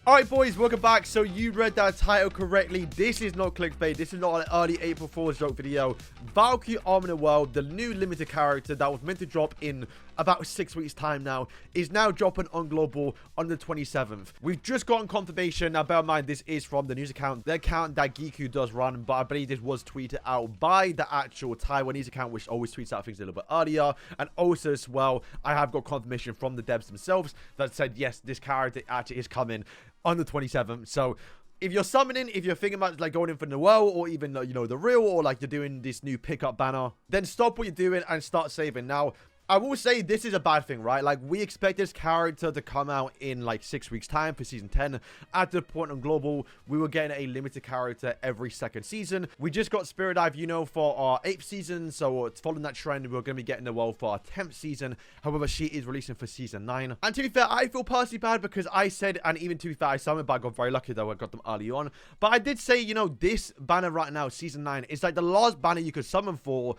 Alright boys, welcome back. So you read that title correctly. This is not clickbait. This is not an early April Fool's joke video. Valkyrie Armor Noelle, the new limited character that was meant to drop in about 6 weeks time now, is now dropping on global on the 27th. We've just gotten confirmation. Now bear in mind, this is from the news account, the account that Geeku does run, but I believe this was tweeted out by the actual Taiwanese account, which always tweets out things a little bit earlier. And also as well, I have got confirmation from the devs themselves that said yes, this character actually is coming on the 27th. So if you're summoning, if you're thinking about like going in for Noelle, or even you know, the real, or like you're doing this new pickup banner, then stop what you're doing and start saving. Now I will say this is a bad thing, right? Like, we expect this character to come out in like 6 weeks time for season 10. At the point on global, we were getting a limited character every second season. We just got Spirit Dive, you know, for our 8th season, so it's following that trend. We're going to be getting Noelle for our 10th season. However, she is releasing for season 9. And to be fair, I feel personally bad because I said, and even to be fair, I summoned, but I got very lucky though, I got them early on. But I did say, you know, this banner right now, season 9, is like the last banner you could summon for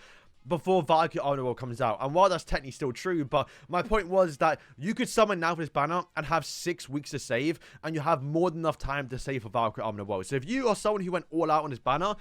before Valkyrie Armor Noelle comes out. And while that's technically still true, but my point was that you could summon now for this banner and have 6 weeks to save, and you have more than enough time to save for Valkyrie Armor Noelle. So if you are someone who went all out on this banner,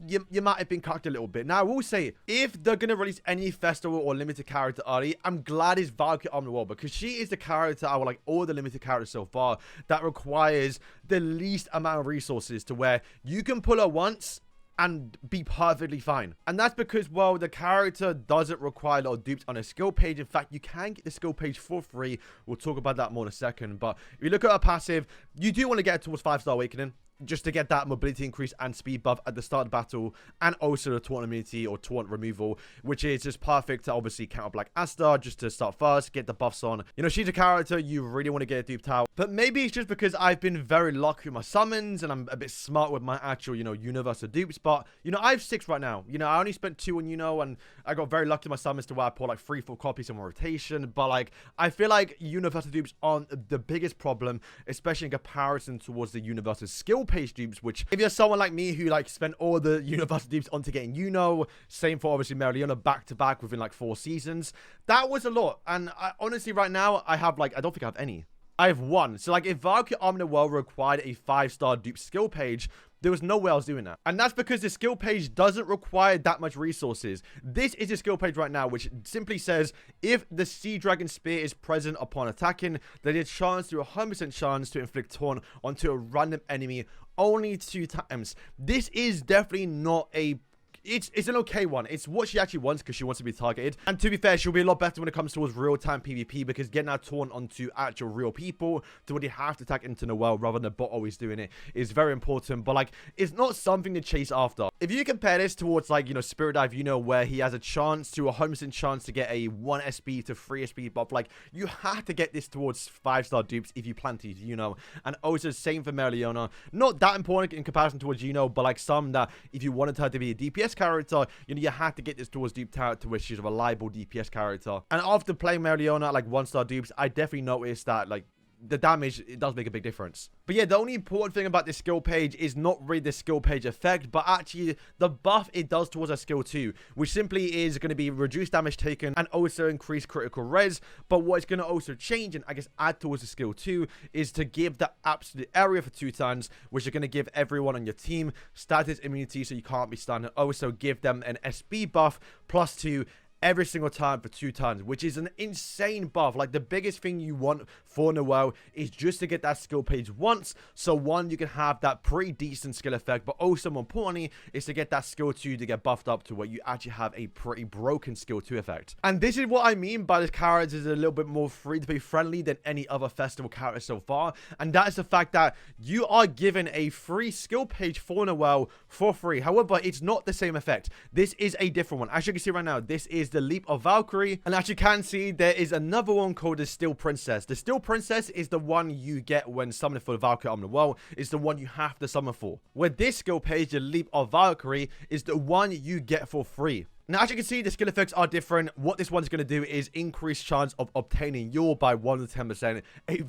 you might have been cocked a little bit. Now, I will say, if they're going to release any festival or limited character early, I'm glad it's Valkyrie Armor Noelle, because she is the character out of like all the limited characters so far that requires the least amount of resources, to where you can pull her once and be perfectly fine. And that's because, well, the character doesn't require a lot of dupes on a skill page. In fact, you can get the skill page for free. We'll talk about that more in a second. But if you look at her passive, you do want to get towards 5-star awakening, just to get that mobility increase and speed buff at the start of the battle, and also the taunt immunity or taunt removal, which is just perfect to obviously counter Black Asta, just to start first, get the buffs on. You know, she's a character you really want to get duped out. But maybe it's just because I've been very lucky with my summons, and I'm a bit smart with my actual, you know, universal dupes. But, you know, I have 6 right now. You know, I only spent 2 on, you know, and I got very lucky with my summons to where I pull like 3-4 copies in my rotation. But like, I feel like universal dupes aren't the biggest problem, especially in comparison towards the universal skill page dupes, which if you're someone like me who like spent all the universal dupes onto getting, you know, same for obviously Marileona back to back within like 4 seasons, that was a lot. And I honestly right now I have like, I don't think I have any. I have 1. So like, if Valkyrie Armor Noelle required a 5-star dupe skill page, there was no way I was doing that. And that's because the skill page doesn't require that much resources. This is a skill page right now, which simply says, if the Sea Dragon Spear is present upon attacking, there is chance to 100% chance to inflict taunt onto a random enemy only 2 times. This is definitely not a... It's an okay one. It's what she actually wants, because she wants to be targeted. And to be fair, she'll be a lot better when it comes towards real-time PvP, because getting that taunt onto actual real people to where they have to attack into Noelle rather than the bot always doing it is very important. But like, it's not something to chase after. If you compare this towards like, you know, Spirit Dive, you know, where he has a chance to 100% chance to get a 1 SP to 3 SP buff, like, you have to get this towards 5-star dupes if you plan to, you know. And also same for Marileona. Not that important in comparison towards, you know, but like some that if you wanted her to be a DPS character, you know, you have to get this towards dupe tower to where she's a reliable DPS character. And after playing Marileona like 1-star dupes, I definitely noticed that like the damage, it does make a big difference. But yeah, the only important thing about this skill page is not really the skill page effect, but actually the buff it does towards her skill 2, which simply is going to be reduced damage taken and also increase critical res. But what it's going to also change and I guess add towards the skill 2 is to give the absolute area for 2 turns, which are going to give everyone on your team status immunity so you can't be stunned, and also give them an SB buff +2 every single time for 2 turns, which is an insane buff. Like, the biggest thing you want for Noelle is just to get that skill page once, so 1, you can have that pretty decent skill effect, but also more importantly is to get that skill 2 to get buffed up to where you actually have a pretty broken skill 2 effect. And this is what I mean by this character is a little bit more free to play friendly than any other festival character so far, and that is the fact that you are given a free skill page for Noelle for free. However, it's not the same effect. This is a different one. As you can see right now, this is the Leap of Valkyrie, and as you can see, there is another one called the Steel Princess. The Steel Princess is the one you get when summoning for the Valkyrie Armor Noelle. It's the one you have to summon for. Where this skill page, the Leap of Valkyrie, is the one you get for free. Now, as you can see, the skill effects are different. What this one's going to do is increase chance of obtaining Yule by 1 to 10%. A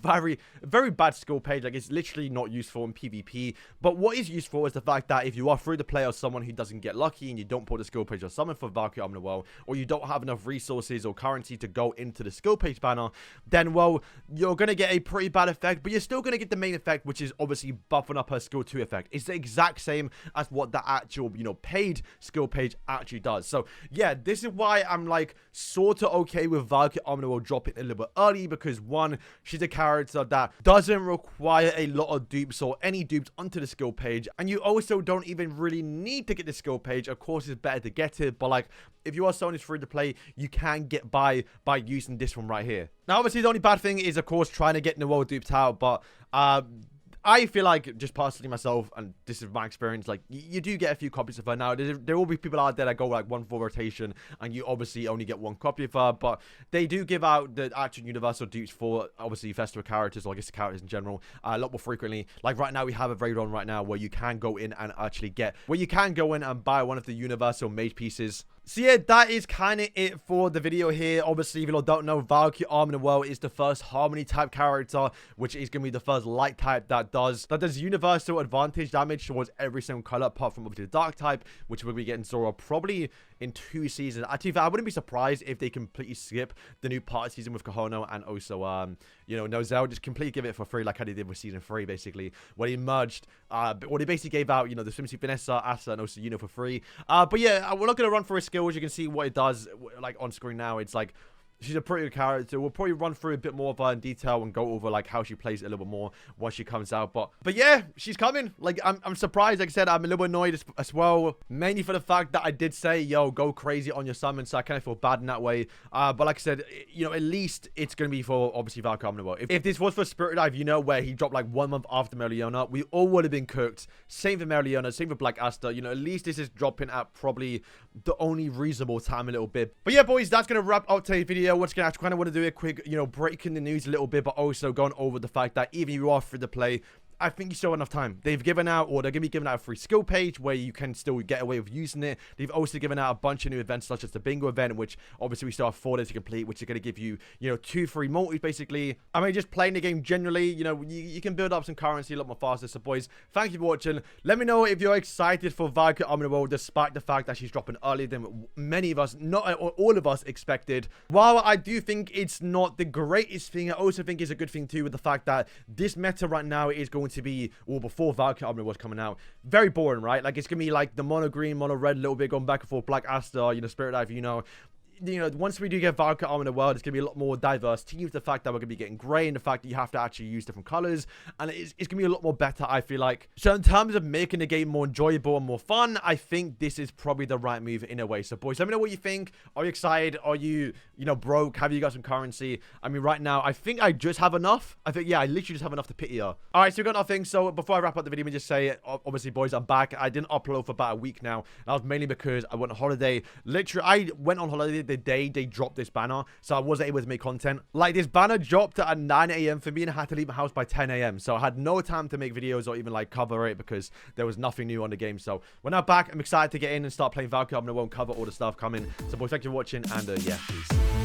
very bad skill page. Like, it's literally not useful in PvP. But what is useful is the fact that if you are free to play or someone who doesn't get lucky and you don't pull the skill page or summon for Valkyrie Armor Noelle, or you don't have enough resources or currency to go into the skill page banner, then, well, you're going to get a pretty bad effect, but you're still going to get the main effect, which is obviously buffing up her skill 2 effect. It's the exact same as what the actual, you know, paid skill page actually does. So, yeah, this is why I'm, like, sort of okay with Valkyrie Armor Noelle dropping a little bit early, because, one, she's a character that doesn't require a lot of dupes or any dupes onto the skill page, and you also don't even really need to get the skill page. Of course, it's better to get it, but, like, if you are someone who's free to play, you can get by using this one right here. Now, obviously, the only bad thing is, of course, trying to get Noelle duped out, but, I feel like, just personally myself, and this is my experience, like, you do get a few copies of her. Now, there will be people out there that go, like, 1 full rotation, and you obviously only get 1 copy of her, but they do give out the actual universal dupes for, obviously, festival characters, or I guess the characters in general, a lot more frequently. Like, right now, we have a raid on right now where you can go in and actually buy one of the universal mage pieces. So yeah, that is kind of it for the video here. Obviously, if you don't know, Valkyrie Armor Noelle is the first Harmony type character, which is going to be the first light type that does universal advantage damage towards every single color, apart from obviously the dark type, which we'll be getting Zora probably in 2 seasons. Actually, I wouldn't be surprised if they completely skip the new party season with Kahono and also, you know, Noelle. Just completely give it for free, like how they did with season 3, basically, where they merged, or they basically gave out, you know, the swimsuit Vanessa, Asa, and also Yuno for free. But yeah, we're not going to run through his skills. You can see what it does, like, on screen now. It's like, she's a pretty good character. We'll probably run through a bit more of her in detail and go over, like, how she plays a little bit more once she comes out. But yeah, she's coming. Like, I'm surprised. Like I said, I'm a little bit annoyed as well. Mainly for the fact that I did say, yo, go crazy on your summon. So I kind of feel bad in that way. But like I said, you know, at least it's going to be for, obviously, Valkyrie Armor Noelle. If this was for Spirit Dive, you know, where he dropped, like, 1 month after Meliona, we all would have been cooked. Same for Meliona, same for Black Asta. You know, at least this is dropping at probably the only reasonable time a little bit. But yeah, boys, that's going to wrap up today's video. Once again, I kind of want to do a quick, you know, breaking the news a little bit, but also going over the fact that even if you are free to play, I think you still have enough time. They've given out, or they're going to be giving out a free skill page where you can still get away with using it. They've also given out a bunch of new events, such as the bingo event, which obviously we still have 4 days to complete, which is going to give you, you know, 2 free multis, basically. I mean, just playing the game generally, you know, you can build up some currency a lot more faster. So, boys, thank you for watching. Let me know if you're excited for Valkyrie Armor Noelle, despite the fact that she's dropping earlier than many of us, not all of us, expected. While I do think it's not the greatest thing, I also think it's a good thing, too, with the fact that this meta right now is going to be, well, before Valkyrie Armor was coming out, very boring, right? Like, it's gonna be like the mono green, mono red, a little bit going back and forth, Black Asta, you know, Spirit Dive, you know, once we do get Valkyrie Armor Noelle, it's going to be a lot more diverse teams. The fact that we're going to be getting grey, and the fact that you have to actually use different colors, and it's going to be a lot more better, I feel like. So in terms of making the game more enjoyable and more fun, I think this is probably the right move in a way. So, boys, let me know what you think. Are you excited? Are you, you know, broke? Have you got some currency? I mean, right now, I think I just have enough. I think, yeah, I literally just have enough to pity her. All right, so we've got nothing. So before I wrap up the video, let me just say, obviously, boys, I'm back. I didn't upload for about a week now. That was mainly because I went on holiday. Literally, I went on holiday the day they dropped this banner, so I wasn't able to make content. Like, this banner dropped at 9 a.m. for me, and I had to leave my house by 10 a.m. So I had no time to make videos or even, like, cover it because there was nothing new on the game. So we're now back. I'm excited to get in and start playing Valkyrie Armor Noelle and cover all the stuff coming. So, boys, thank you for watching, and yeah, peace.